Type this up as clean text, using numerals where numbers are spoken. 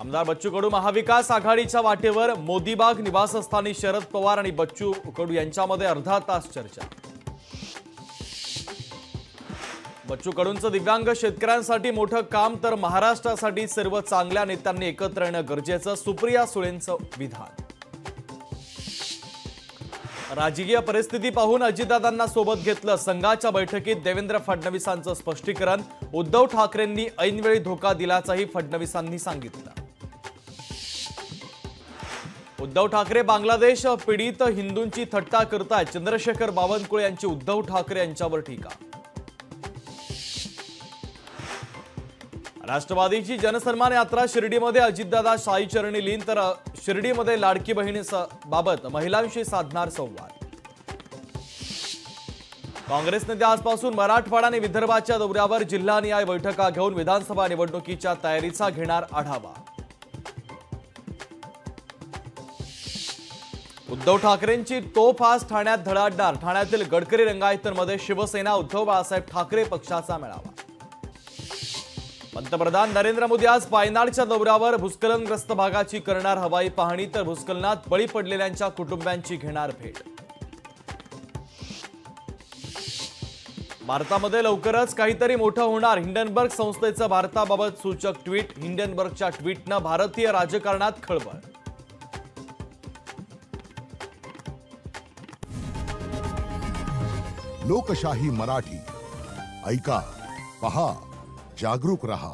आमदार बच्चू कडू महाविकास आघाडीच्या वाटेवर मोदीबाग निवासस्थानी शरद पवार आणि बच्चू कडू यांच्यामध्ये अर्धा तास चर्चा। बच्चू कडूंचं दिव्यांग शेतकऱ्यांसाठी मोठं काम तर महाराष्ट्रासाठी सर्व चांगल्या नेत्यांनी एकत्र येणं गरजेचं, सुप्रिया सुळेंचं विधान। राजकीय परिस्थिती पाहून अजितदादांना सोबत घेतलं, संघाच्या बैठकीत देवेंद्र फडणवीसांचं स्पष्टीकरण। उद्धव ठाकरेंनी ऐनवेळी धोका दिल्याचंही फडणवीसांनी सांगितलं। उद्धव ठाकरे बांगलादेश पीडित हिंदूंची थट्टा करतायत, चंद्रशेखर बावनकुळे यांची उद्धव ठाकरे यांच्यावर टीका। राष्ट्रवादीची जनसन्मान यात्रा शिर्डीमध्ये अजितदादा शाही चरणी लीन, तर शिर्डीमध्ये लाडकी बहिणीबाबत महिलांशी साधणार संवाद। काँग्रेस नेते आजपासून मराठवाडा आणि विदर्भाच्या दौऱ्यावर, जिल्हानिहाय बैठका घेऊन विधानसभा निवडणुकीच्या तयारीचा घेणार आढावा। उद्धव ठाकरेंची तोफ आज ठाण्यात धडाडणार, ठाण्यातील गडकरी रंगायतमध्ये शिवसेना उद्धव बाळासाहेब ठाकरे पक्षाचा मेळावा। पंतप्रधान नरेंद्र मोदी आज पायनाडच्या दौऱ्यावर, भूस्खलनग्रस्त भागाची करणार हवाई पाहणी, तर भूस्खलनात बळी पडलेल्यांच्या कुटुंबियांची घेणार भेट। भारतामध्ये लवकरच काहीतरी मोठं होणार, हिंडनबर्ग संस्थेचं भारताबाबत सूचक ट्विट। हिंडनबर्गच्या ट्विटनं भारतीय राजकारणात खळबळ। लोकशाही मराठी ऐका, पहा, जागरूक रहा।